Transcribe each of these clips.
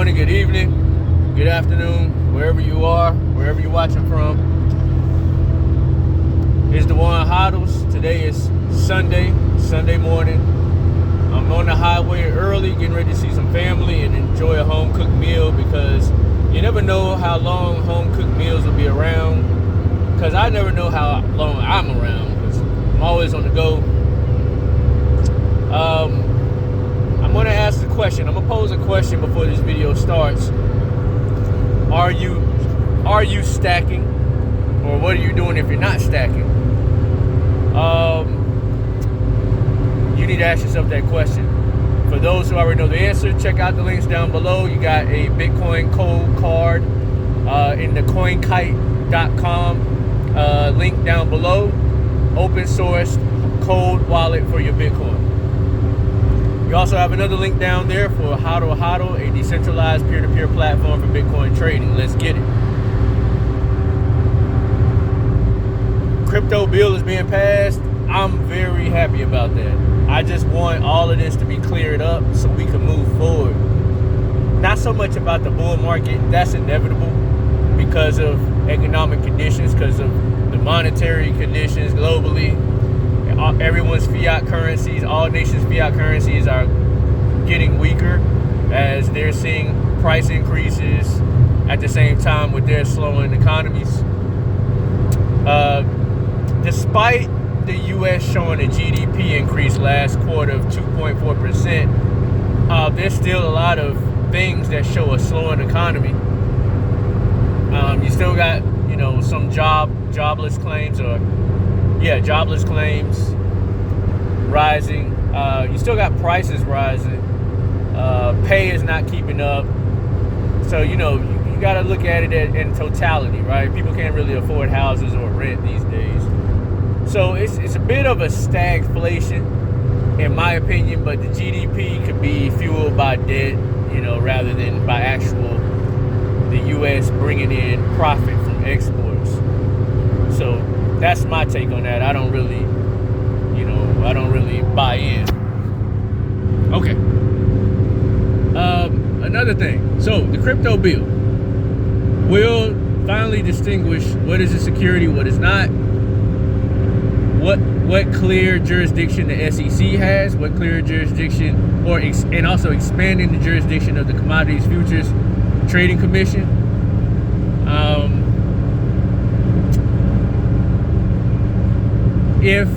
morning, good evening, good afternoon, wherever you are, wherever you're watching from. It's the one HODLs. Today is Sunday morning. I'm on the highway early, getting ready to see some family and enjoy a home-cooked meal, because you never know how long home-cooked meals will be around, because I never know how long I'm around, because I'm always on the go. I'm going to ask the question. I'm going to pose a question before this video starts. Are you stacking? Or what are you doing if you're not stacking? You need to ask yourself that question. For those who already know the answer, check out the links down below. You got a Bitcoin code card in the CoinKite.com link down below. Open source cold wallet for your Bitcoin. You also have another link down there for HODL, a decentralized peer-to-peer platform for Bitcoin trading. Let's get it. Crypto bill is being passed. I'm very happy about that. I just want all of this to be cleared up so we can move forward. Not so much about the bull market. That's inevitable because of economic conditions, because of the monetary conditions globally. Everyone's fiat currencies, all nations' fiat currencies are getting weaker as they're seeing price increases at the same time with their slowing economies. Despite the U.S. showing a GDP increase last quarter of 2.4%, there's still a lot of things that show a slowing economy. You still got, some jobless claims rising. You still got prices rising. Pay is not keeping up. So, you got to look at it in totality, right? People can't really afford houses or rent these days. So it's a bit of a stagflation, in my opinion, but the GDP could be fueled by debt, rather than by the U.S. bringing in profit from exports. So that's my take on that. I don't really buy in. Okay. Another thing. So the crypto bill will finally distinguish what is a security, what is not. What clear jurisdiction the SEC has, what clear jurisdiction, and also expanding the jurisdiction of the Commodities Futures Trading Commission. If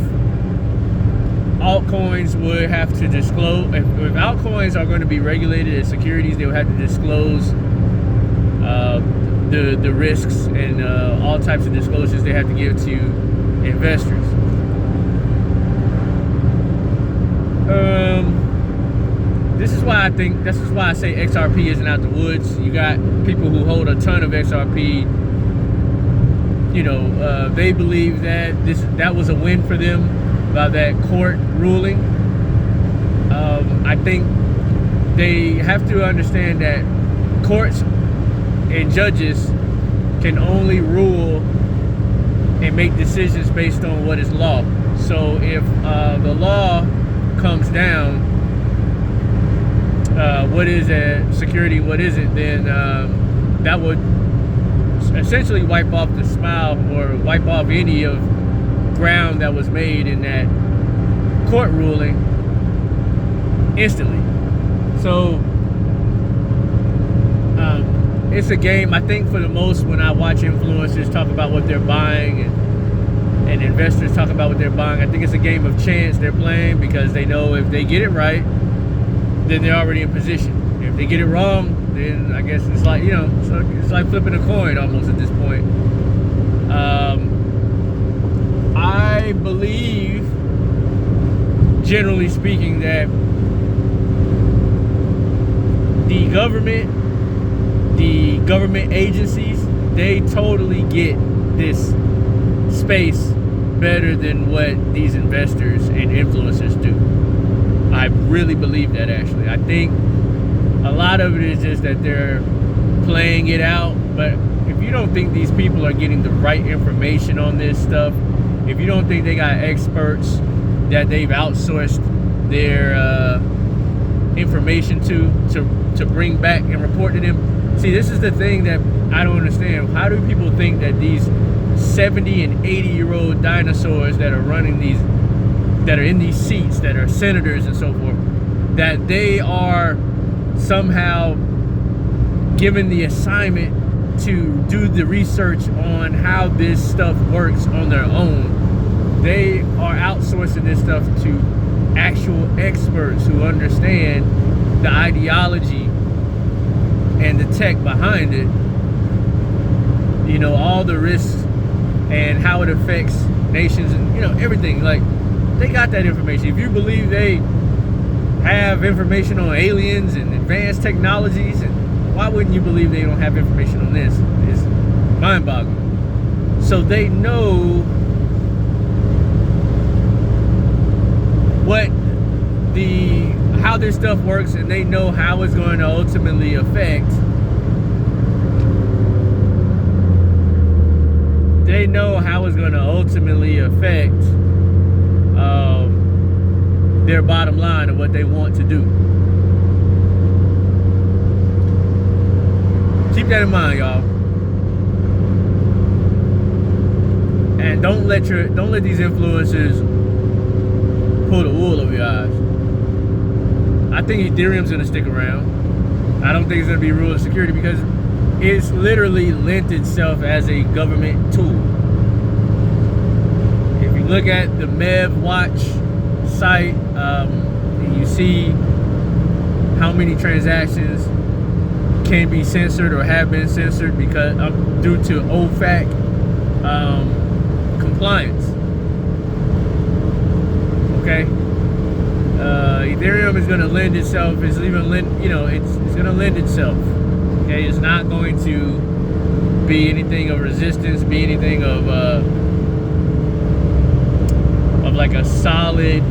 altcoins would have to disclose, if altcoins are going to be regulated as securities, they will have to disclose the risks and all types of disclosures they have to give to investors. This is why I say XRP isn't out the woods. You got people who hold a ton of XRP. They believe that was a win for them by that court ruling. I think they have to understand that courts and judges can only rule and make decisions based on what is law. So if the law comes down, what is a security, what isn't, then that would essentially wipe off the smile or wipe off any of ground that was made in that court ruling instantly. So it's a game. I think for the most, when I watch influencers talk about what they're buying and investors talk about what they're buying, I think it's a game of chance they're playing, because they know if they get it right, then they're already in position. If they get it wrong, then I guess it's like, it's like flipping a coin almost at this point. I believe, generally speaking, that the government agencies, they totally get this space better than what these investors and influencers do. I really believe that, actually. I think a lot of it is just that they're playing it out. But if you don't think these people are getting the right information on this stuff, if you don't think they got experts that they've outsourced their information to bring back and report to them. See, this is the thing that I don't understand. How do people think that these 70 and 80-year-old dinosaurs that are running these, that are in these seats, that are senators and so forth, that they are somehow given the assignment to do the research on how this stuff works on their own? They are outsourcing this stuff to actual experts who understand the ideology and the tech behind it, you know, all the risks and how it affects nations and, you know, everything. Like, they got that information. If you believe they have information on aliens and advanced technologies, and why wouldn't you believe they don't have information on this? It's mind-boggling. So they know how this stuff works, and they know how it's going to ultimately affect. They know how it's going to ultimately affect their bottom line of what they want to do. Keep that in mind, y'all. And don't let these influencers pull the wool over your eyes. I think Ethereum's gonna stick around. I don't think it's gonna be rule of security because it's literally lent itself as a government tool. If you look at the MEV Watch site, you see how many transactions can be censored or have been censored because due to OFAC compliance. Okay. Ethereum is going to lend itself. It's even it's going to lend itself. Okay, it's not going to be anything of resistance, be anything of like a solid,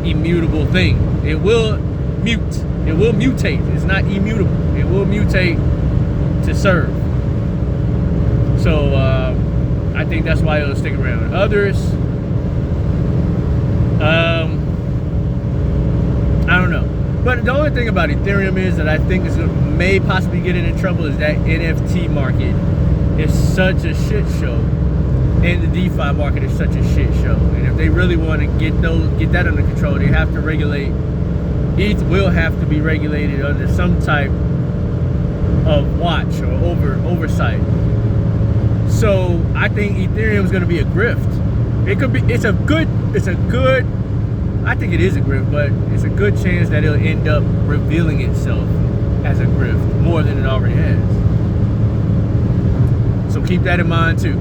immutable thing. It will mute. It will mutate. It's not immutable. It will mutate to serve. So I think that's why it'll stick around. Others, I don't know. But the only thing about Ethereum is that I think may possibly get it in trouble is that NFT market is such a shit show, and the DeFi market is such a shit show. And if they really want to get that under control, they have to regulate. ETH will have to be regulated under some type of watch or oversight. So I think Ethereum is going to be a grift. It could be. It's a good. I think it is a grift, but it's a good chance that it'll end up revealing itself as a grift more than it already has. So keep that in mind too.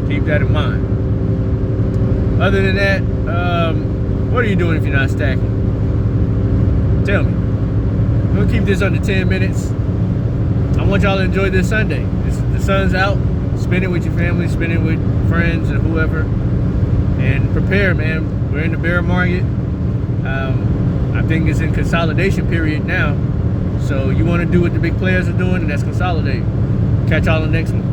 Keep that in mind. Other than that, what are you doing if you're not stacking? Tell me. We'll keep this under 10 minutes. I want y'all to enjoy this Sunday. The sun's out. Spend it with your family. Spend it with friends and whoever. And prepare, man. We're in the bear market. I think it's in consolidation period now. So you want to do what the big players are doing, and that's consolidate. Catch y'all on the next one.